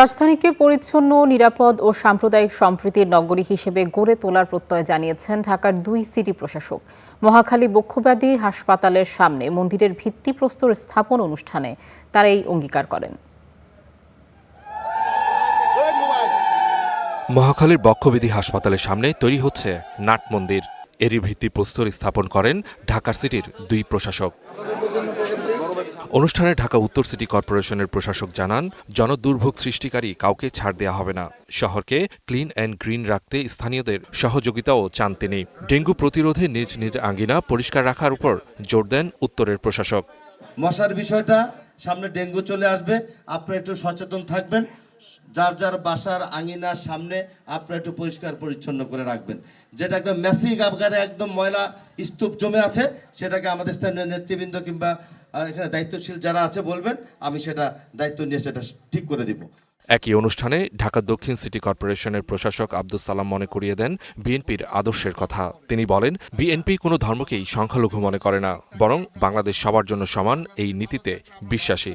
রাজধানীকে পরিচ্ছন্ন, নিরাপদ ও সাম্প্রদায়িক সম্প্রীতির নগরী হিসেবে গড়ে তোলার প্রত্যয় জানিয়েছেন ঢাকার ২ সিটি প্রশাসক। মহাখালী বক্ষব্যাধি হাসপাতালের সামনে মন্দিরের ভিত্তিপ্রস্তর স্থাপন অনুষ্ঠানে তারা এই অঙ্গীকার করেন। মহাখালীর বক্ষব্যাধি হাসপাতালের সামনে তৈরি হচ্ছে নাট মন্দির। এরই ভিত্তিপ্রস্তর স্থাপন করেন ঢাকা সিটির ২ প্রশাসক। অনুষ্ঠানে ঢাকা উত্তর সিটি কর্পোরেশনের প্রশাসক জানান, জনদুর্ভোগ সৃষ্টিকারী কাউকে ছাড় দেওয়া হবে না। শহরকে ক্লিন অ্যান্ড গ্রিন রাখতে স্থানীয়দের সহযোগিতাও চান তিনি। ডেঙ্গু প্রতিরোধে নিজ নিজ আঙ্গিনা পরিষ্কার রাখার উপর জোর দেন উত্তরের প্রশাসক। মশার বিষয়টা, সামনে ডেঙ্গু চলে আসবে, আপনারা একটু সচেতন থাকবেন। যার যার বাসার আঙিনার সামনে আপনারা একটু পরিষ্কার পরিচ্ছন্ন করে রাখবেন। যেটা একটা ম্যাসিভ আকারে একদম ময়লা স্তূপ জমে আছে, সেটাকে আমাদের স্থানীয় নেতৃবৃন্দ কিংবা এখানে দায়িত্বশীল যারা আছে বলবেন, আমি সেটা দায়িত্ব নিয়ে সেটা ঠিক করে দিব। একই অনুষ্ঠানে ঢাকা দক্ষিণ সিটি কর্পোরেশনের প্রশাসক আব্দুস সালাম মনে করিয়ে দেন বিএনপির আদর্শের কথা। তিনি বলেন, বিএনপি কোনো ধর্মকেই সংখ্যালঘু মনে করে না, বরং বাংলাদেশ সবার জন্য সমান এই নীতিতে বিশ্বাসী।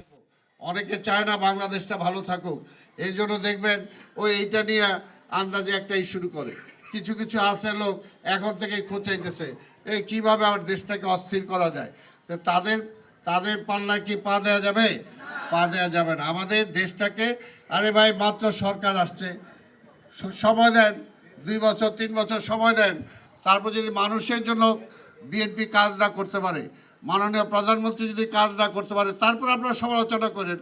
অনেকে চায় না বাংলাদেশটা ভালো থাকুক, এই জন্য দেখবেন ওই এইটা নিয়ে আন্দাজে একটাই শুরু করে। কিছু কিছু আছে লোক এখন থেকেই খোঁচাইতেছে এই কিভাবে আমার দেশটাকে অস্থির করা যায়। তো তাদের পাল্লায় কি পা দেওয়া যাবে? পা দেওয়া যাবে না। আমাদের দেশটাকে, আরে ভাই মাত্র সরকার আসছে, সময় দেন, 2 বছর 3 বছর সময় দেন। তারপর যদি মানুষের জন্য বিএনপি কাজ না করতে পারে, মাননীয় প্রধানমন্ত্রী যদি কাজ না করতে পারে, তারপর আপনারা সমালোচনা করেন।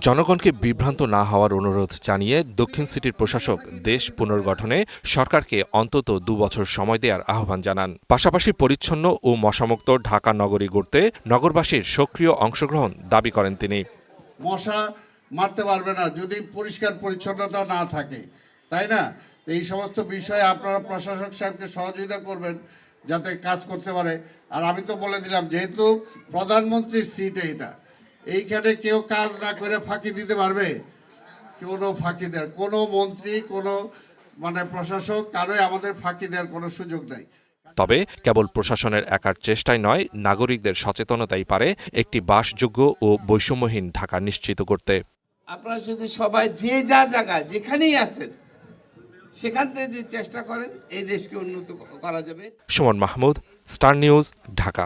জনগণকে বিভ্রান্ত না হওয়ার অনুরোধ জানিয়ে দক্ষিণ সিটির প্রশাসক দেশ পুনর্গঠনে সরকারকে অন্তত 2 বছর সময় দেওয়ার আহ্বান জানান। পাশাপাশি পরিচ্ছন্ন ও মশামুক্ত ঢাকা নগরী গড়তে নগরবাসীর সক্রিয় অংশগ্রহণ দাবি করেন তিনি। মশা মারতে পারবে না যদি পরিষ্কার পরিচ্ছন্নতা না থাকে, তাই না? এই সমস্ত বিষয়ে আপনারা প্রশাসক সাহেবকে সহযোগিতা করবেন যাতে কাজ করতে পারে। আর আমি তো বলে দিলাম, যেহেতু প্রধানমন্ত্রীর সিট এইটা, এইখানে কেউ কাজ না করে ফাঁকি দিতে পারবে? কোনো ফাঁকি দেওয়ার কোনো মন্ত্রী, কোনো প্রশাসক কারোই আমাদের ফাঁকি দেওয়ার কোনো সুযোগ নাই। তবে কেবল প্রশাসনের একার চেষ্টায় নয়, নাগরিকদের সচেতনতাই পারে একটি বাসযোগ্য ও বৈষম্যহীন ঢাকা নিশ্চিত করতে। আপনারা যদি সবাই যে যার জায়গায় যেখানেই আছেন সেখান থেকে যদি চেষ্টা করেন, এই দেশকে উন্নত করা যাবে। Suman Mahmud, star news, Dhaka.